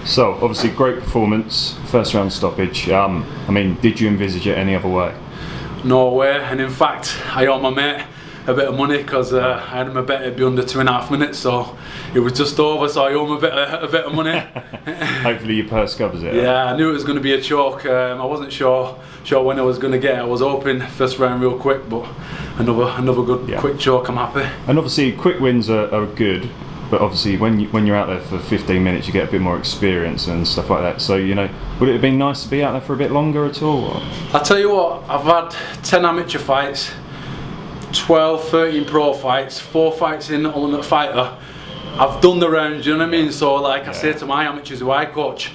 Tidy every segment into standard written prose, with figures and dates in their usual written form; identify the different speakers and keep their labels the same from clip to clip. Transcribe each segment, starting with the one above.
Speaker 1: So, obviously, great performance, first round stoppage. I mean, did you envisage it any other way?
Speaker 2: No way, and in fact, I owe my mate a bit of money because I had him a bet it'd be under 2.5 minutes, so it was just over, so I owe him a bit of money.
Speaker 1: Hopefully your purse covers it.
Speaker 2: Yeah, I knew it was going to be a choke. I wasn't sure when I was going to get it. I was hoping first round real quick, but another good quick choke, I'm happy.
Speaker 1: And obviously quick wins are good, but obviously when you're out there for 15 minutes you get a bit more experience and stuff like that, so you know, would it have been nice to be out there for a bit longer at all? Or?
Speaker 2: I'll tell you what, I've had 10 amateur fights, 12, 13 pro fights, 4 fights in Ultimate Fighter. I've done the rounds, you know what I mean? So like I say to my amateurs who I coach,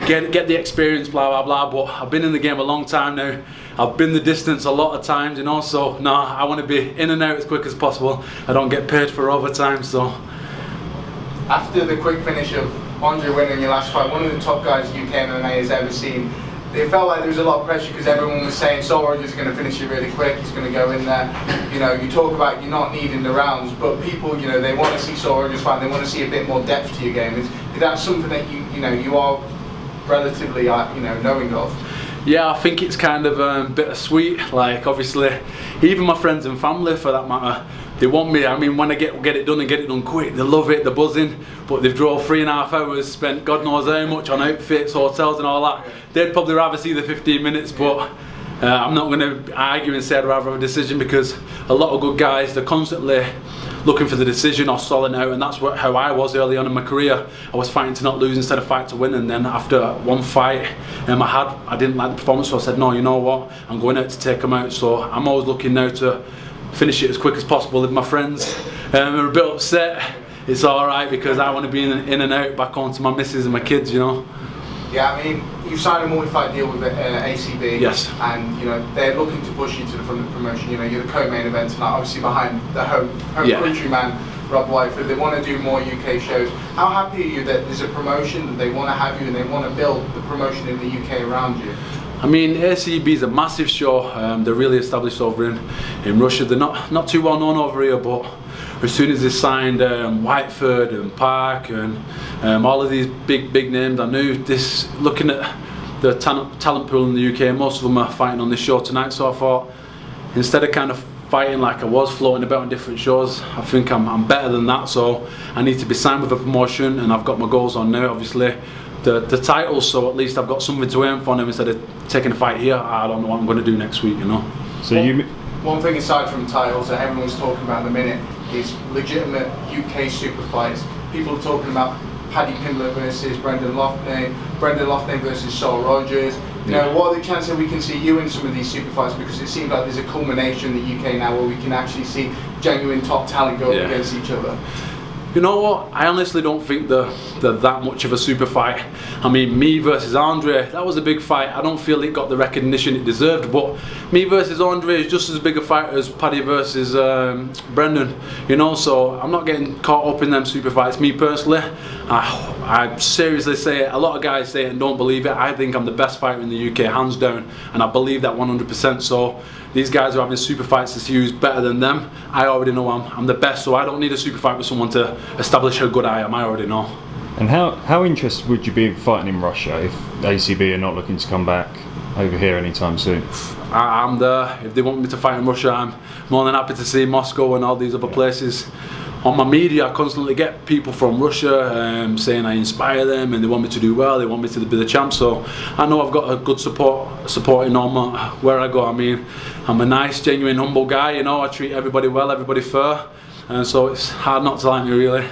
Speaker 2: get the experience, blah blah blah, but I've been in the game a long time now. I've been the distance a lot of times, you know, so no, I want to be in and out as quick as possible. I don't get paid for overtime, so.
Speaker 3: After the quick finish of Andre winning your last fight, one of the top guys UK MMA has ever seen, it felt like there was a lot of pressure because everyone was saying Saul is going to finish it really quick, he's going to go in there. You know, you talk about you not needing the rounds, but people, you know, they want to see Saul fight, they want to see a bit more depth to your game. Is that something that you are relatively knowing of?
Speaker 2: Yeah, I think it's kind of bittersweet. Like obviously, even my friends and family for that matter, they want me. I mean, when I get it done and get it done quick, they love it, they're buzzing. But they've drove 3.5 hours, spent God knows how much on outfits, hotels and all that. They'd probably rather see the 15 minutes, but I'm not going to argue and say I'd rather have a decision, because a lot of good guys, they're constantly looking for the decision or stalling out, and that's how I was early on in my career. I was fighting to not lose instead of fight to win, and then after one fight I didn't like the performance, so I said, no, you know what, I'm going out to take them out. So I'm always looking now to finish it as quick as possible with my friends. They're a bit upset. It's alright because I want to be in and out back home to my missus and my kids, you know.
Speaker 3: Yeah, I mean, you've signed a multi-fight deal with ACB.
Speaker 2: Yes.
Speaker 3: And you know they're looking to push you to the front of the promotion. You know, you're the co-main event tonight, obviously behind the home countryman Rob Whiteford. They want to do more UK shows. How happy are you that there's a promotion that they want to have you and they want to build the promotion in the UK around you?
Speaker 2: I mean, ACB is a massive show. They're really established over in Russia. They're not too well known over here, but as soon as they signed Whiteford and Park and all of these big names, I knew this. Looking at the talent pool in the UK, most of them are fighting on this show tonight. So I thought, instead of kind of fighting like I was, floating about on different shows, I think I'm better than that. So I need to be signed with a promotion, and I've got my goals on now. Obviously, the titles, so at least I've got something to aim for now instead of taking a fight here. I don't know what I'm going to do next week, you know.
Speaker 1: So
Speaker 3: one thing aside from titles that everyone's talking about in a minute is legitimate UK super fights. People are talking about Paddy Pimblett versus Brendan Loughnane versus Saul Rogers. You know, what are the chances that we can see you in some of these super fights? Because it seems like there's a culmination in the UK now where we can actually see genuine top talent go up against each other.
Speaker 2: You know what? I honestly don't think they're that much of a super fight. I mean, me versus Andre, that was a big fight. I don't feel it got the recognition it deserved, but me versus Andre is just as big a fight as Paddy versus Brendan, you know, so I'm not getting caught up in them super fights. Me personally, I seriously say it. A lot of guys say it and don't believe it. I think I'm the best fighter in the UK, hands down, and I believe that 100%. So these guys are having super fights to see who's better than them. I already know I'm the best, so I don't need a super fight with someone to establish how good I am. I already know.
Speaker 1: And how interested would you be in fighting in Russia if ACB are not looking to come back over here anytime soon?
Speaker 2: I'm there. If they want me to fight in Russia, I'm more than happy to see Moscow and all these other places. On my media, I constantly get people from Russia saying I inspire them and they want me to do well, they want me to be the champ. So I know I've got a good supporting on where I go. I mean, I'm a nice, genuine, humble guy, you know, I treat everybody well, everybody fair, and so it's hard not to like me, really.